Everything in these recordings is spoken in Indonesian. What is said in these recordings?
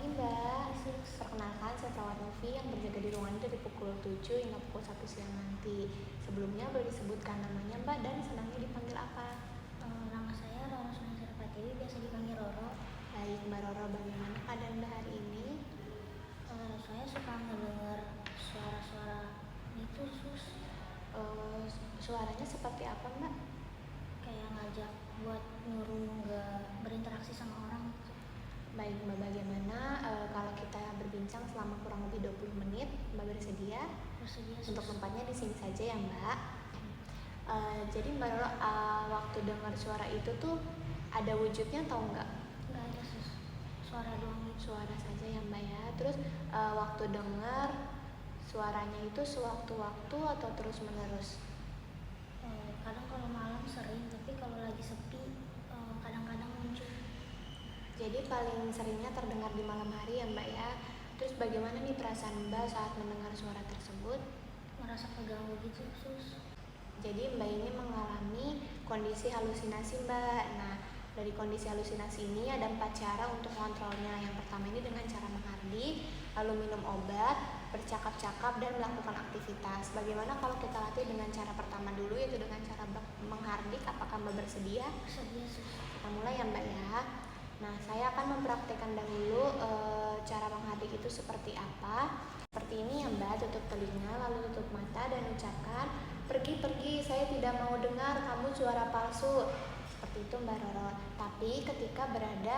pagi Mbak. Perkenalkan, saya perawat Novi yang berjaga di ruangan dari pukul 7 hingga pukul 1 siang nanti. Sebelumnya boleh disebutkan namanya Mbak dan senangnya dipanggil apa? Nama saya Roro Sunaisar Pratiwi, biasa dipanggil Roro. Baik Mbak Roro, bagaimana keadaan Mbak hari ini? Saya suka mendengar suara-suara itu Suaranya seperti apa Mbak? kayak ngajak buat nyuruh nggak berinteraksi sama orang gitu. Baik Mbak, bagaimana kalau kita berbincang selama kurang lebih 20 menit? Mbak bersedia? Bersedia Untuk sus. tempatnya di sini saja ya Mbak. Jadi Mbak Roro, waktu dengar suara itu tuh ada wujudnya atau enggak? Nggak ada sus, suara doang gitu. Suara saja ya Mbak ya. Terus waktu dengar suaranya itu sewaktu-waktu atau terus menerus? Kadang kalau malam sering, tapi kalau lagi sepi kadang-kadang muncul. Jadi paling seringnya terdengar di malam hari ya Mbak ya. Terus bagaimana nih perasaan Mbak saat mendengar suara tersebut? Merasa keganggu gitu sus. Jadi Mbak ini mengalami kondisi halusinasi Mbak. Nah, dari kondisi halusinasi ini ada 4 cara untuk mengontrolnya. Yang pertama ini dengan cara menghardik, lalu minum obat, bercakap-cakap, dan melakukan aktivitas. Bagaimana kalau kita latih dengan cara pertama dulu, yaitu dengan cara menghardik? Apakah Mbak bersedia? Bersedia sus. Kita mulai ya Mbak ya. Nah, saya akan mempraktekkan dahulu cara menghardik itu seperti apa. Seperti ini ya Mbak, tutup telinga, lalu tutup mata dan ucapkan, "Pergi, saya tidak mau dengar kamu suara palsu." Seperti itu Mbak Roro. Tapi ketika berada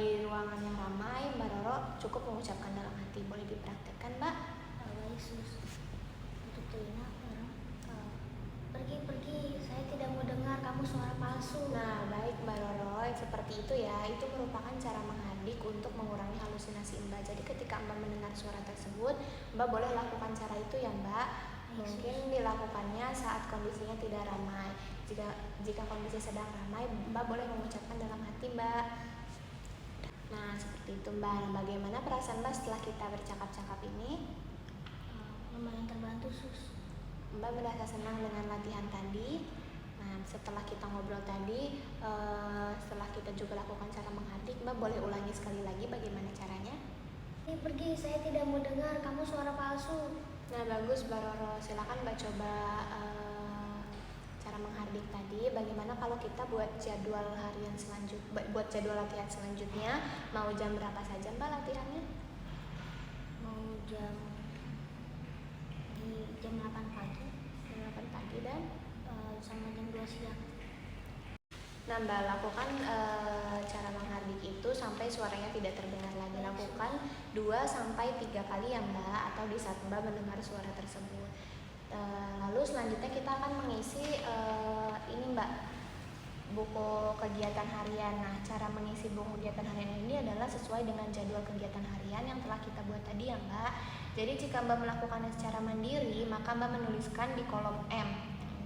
di ruangan yang ramai, Mbak Roro cukup mengucapkan dalam hati. Boleh dipraktekkan Mbak? Baik sus. Tutup telinga orang. Pergi, saya tidak mau dengar kamu suara palsu. Nah, baik Mbak Roro, seperti itu ya. Itu merupakan cara menghardik untuk mengurangi halusinasi Mbak. Jadi ketika Mbak mendengar suara tersebut, Mbak boleh lakukan cara itu ya Mbak. Mungkin dilakukannya saat kondisinya tidak ramai. Jika kondisi sedang ramai, Mbak boleh mengucapkan dalam hati Mbak. Nah, seperti itu Mbak. Nah, bagaimana perasaan Mbak setelah kita bercakap-cakap ini? Lumayan terbantu sus. Mbak merasa senang dengan latihan tadi. Nah, setelah kita ngobrol tadi, setelah kita juga lakukan cara menghardik, Mbak boleh ulangi sekali lagi bagaimana caranya? Pergi, saya tidak mau dengar kamu suara palsu. Nah, bagus Mbak Roro. Silakan Mbak coba cara menghardik tadi. Bagaimana kalau kita buat jadwal harian buat jadwal latihan selanjutnya? Mau jam berapa saja Mbak latihannya? Mau jam 8 pagi. Jam 8 pagi dan sama jam 2 siang. Nah Mbak, lakukan cara menghardik itu sampai suaranya tidak terdengar lagi. Lakukan 2-3 kali ya Mbak, atau di saat Mbak mendengar suara tersebut. Lalu selanjutnya kita akan mengisi ini Mbak, buku kegiatan harian. Nah, cara mengisi buku kegiatan harian ini adalah sesuai dengan jadwal kegiatan harian yang telah kita buat tadi ya Mbak. Jadi jika Mbak melakukannya secara mandiri, maka Mbak menuliskan di kolom M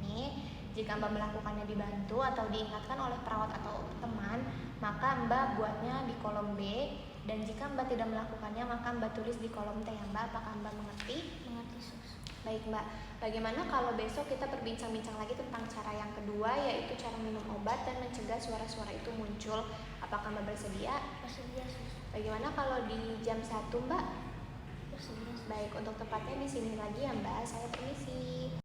ini. Jika Mbak melakukannya dibantu atau diingatkan oleh perawat atau teman, maka Mbak buatnya di kolom B. Dan jika Mbak tidak melakukannya, maka Mbak tulis di kolom T ya Mbak. Apakah Mbak mengerti? Mengerti sus. Baik Mbak, bagaimana kalau besok kita berbincang-bincang lagi tentang cara yang kedua, yaitu cara minum obat dan mencegah suara-suara itu muncul. Apakah Mbak bersedia? Bersedia sus. Bagaimana kalau di jam 1 Mbak? Bersedia sus. Baik, untuk tempatnya di sini lagi ya Mbak. Saya permisi.